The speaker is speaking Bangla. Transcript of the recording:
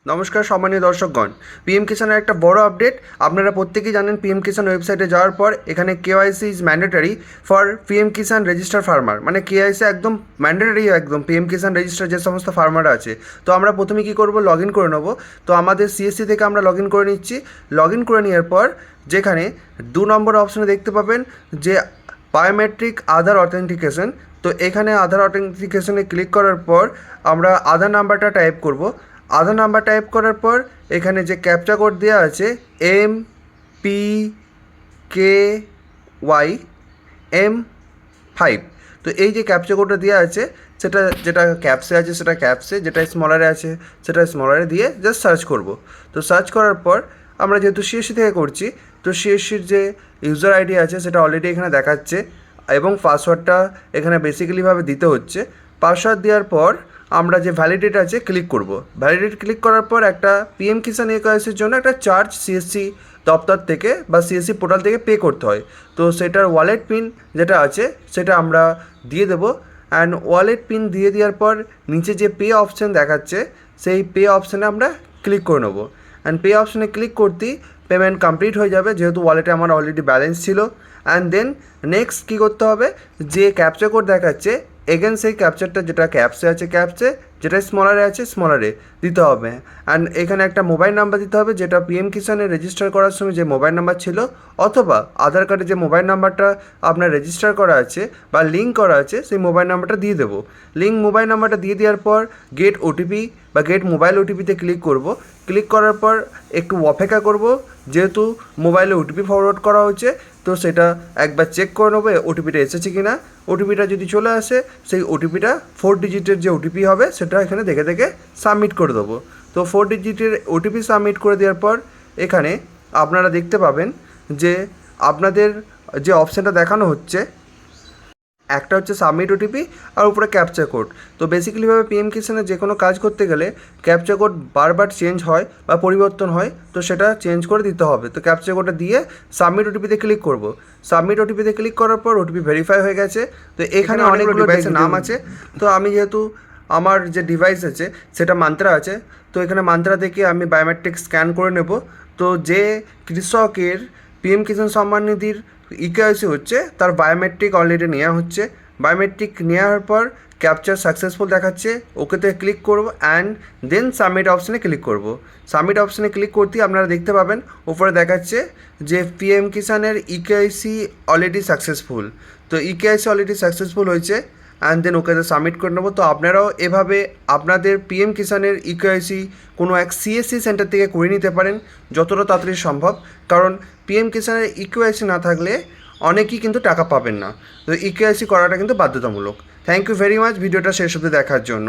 নমস্কার সম্মানীয় দর্শকগণ, পিএম কিষানের একটা বড় আপডেট। আপনারা প্রত্যেকেই জানেন পিএম কিষান ওয়েবসাইটে যাওয়ার পর এখানে KYC is mandatory for PM Kisan register farmer, মানে কেওয়াইসি একদম ম্যান্ডেটারি, একদম পিএম কিষান রেজিস্টার যে সমস্ত ফার্মার আছে। তো আমরা প্রথমে কী করব, লগ ইন করে নেবো। তো আমাদের সিএসসি থেকে আমরা লগ ইন করে নিচ্ছি। লগ ইন করে নেওয়ার পর যেখানে 2 নম্বর অপশানে দেখতে পাবেন যে বায়োমেট্রিক আধার অথেন্টিকেশন। তো এখানে আধার অথেন্টিকেশনে ক্লিক করার পর আমরা আধার নাম্বারটা টাইপ করব। আধার নাম্বার টাইপ করার পর এখানে যে ক্যাপচা কোড দেওয়া আছে MPKYM5, তো এই যে ক্যাপচা কোডটা দেওয়া আছে সেটা, যেটা ক্যাপসে আছে সেটা ক্যাপসে, যেটা স্মলারে আছে সেটা স্মলারে দিয়ে জাস্ট সার্চ করব। তো সার্চ করার পর আমরা যেহেতু সিএসসি থেকে করছি, তো সিএসসির যে ইউজার আইডি আছে সেটা অলরেডি এখানে দেখাচ্ছে এবং পাসওয়ার্ডটা এখানে বেসিক্যালিভাবে দিতে হচ্ছে। পাসওয়ার্ড দেওয়ার পর আমরা যে ভ্যালিডেট আছে ক্লিক করব। ভ্যালিডেট ক্লিক করার পর একটা পিএম কিষান কেওয়াইসির জন্য একটা চার্জ সিএসসি দপ্তর থেকে বা সিএসসি পোর্টাল থেকে পে করতে হয়। তো সেটার ওয়ালেট পিন যেটা আছে সেটা আমরা দিয়ে দেবো। অ্যান্ড ওয়ালেট পিন দিয়ে দেওয়ার পর নিচে যে পে অপশান দেখাচ্ছে সেই পে অপশানে আমরা ক্লিক করে নেবো। অ্যান্ড পে অপশানে ক্লিক করতেই পেমেন্ট কমপ্লিট হয়ে যাবে, যেহেতু ওয়ালেটে আমার অলরেডি ব্যালেন্স ছিল। অ্যান্ড দেন নেক্সট কী করতে হবে, যে ক্যাপচা কোড দেখাচ্ছে এগেন সেই ক্যাপচারটা যেটা ক্যাপসে আছে ক্যাপসে, যেটা স্মলারে আছে স্মলারে দিতে হবে। অ্যান্ড এখানে একটা মোবাইল নাম্বার দিতে হবে, যেটা পিএম কিষানে রেজিস্টার করার সময় যে মোবাইল নাম্বার ছিল, অথবা আধার কার্ডে যে মোবাইল নাম্বারটা আপনার রেজিস্টার করা আছে বা লিঙ্ক করা আছে সেই মোবাইল নাম্বারটা দিয়ে দেবো। লিঙ্ক মোবাইল নাম্বারটা দিয়ে দেওয়ার পর গেট ওটিপি বা গেট মোবাইল ওটিপিতে ক্লিক করব। ক্লিক করার পর একটু অপেক্ষা করব, যেহেতু মোবাইলে ওটিপি ফরওয়ার্ড করা হচ্ছে তো সেটা একবার চেক করে নেবো ওটিপিটা এসেছে কি না। ওটিপিটা যদি চলে আসে সেই ওটিপিটা 4 ডিজিটের যে ওটিপি হবে সেটা এখানে দেখে দেখে সাবমিট করে দেবো। তো 4 ডিজিটের ওটিপি সাবমিট করে দেওয়ার পর এখানে আপনারা দেখতে পাবেন যে আপনাদের যে অপশানটা দেখানো হচ্ছে, একটা হচ্ছে সাবমিট ওটিপি আর উপরে ক্যাপচা কোড। তো বেসিক্যালিভাবে পিএম কিষানে যে কোনো কাজ করতে গেলে ক্যাপচা কোড বারবার চেঞ্জ হয় বা পরিবর্তন হয়, তো সেটা চেঞ্জ করে দিতে হবে। তো ক্যাপচা কোডটা দিয়ে সাবমিট ওটিপিতে ক্লিক করব। সাবমিট ওটিপিতে ক্লিক করার পর ওটিপি ভেরিফাই হয়ে গেছে। তো এখানে অনেকগুলো ডিভাইসের নাম আছে। তো আমি যেহেতু আমার যে ডিভাইস আছে সেটা মান্ত্রা আছে, তো এখানে মান্ত্রা থেকে আমি বায়োমেট্রিক স্ক্যান করে নেব। তো যে কৃষকের পিএম কিষান সম্মান নিধির ইকেওয়াইসি হচ্ছে তার বায়োমেট্রিক অলরেডি নেওয়া হচ্ছে। বায়োমেট্রিক নেওয়ার পর ক্যাপচার সাকসেসফুল দেখাচ্ছে, ওকেতে ক্লিক করব অ্যান্ড দেন সাবমিট অপশানে ক্লিক করব। সাবমিট অপশানে ক্লিক করতেই আপনারা দেখতে পাবেন উপরে দেখাচ্ছে যে পিএম কিষানের ইকেওয়াইসি অলরেডি সাকসেসফুল। তো ইকেওয়াইসি অলরেডি সাকসেসফুল হয়েছে অ্যান্ড দেন ওকে সাবমিট করে নেবো। তো আপনারাও এভাবে আপনাদের পিএম কিষানের ইকেওয়াইসি কোনো এক সিএসসি সেন্টার থেকে করে নিতে পারেন যতটা তাড়াতাড়ি সম্ভব, কারণ পিএম কিষানের ইকেওয়াইসি না থাকলে অনেকেই কিন্তু টাকা পাবেন না। তো ইকেওয়াইসি করাটা কিন্তু বাধ্যতামূলক। থ্যাংক ইউ ভেরি মাচ ভিডিওটা শেষ অবধি দেখার জন্য।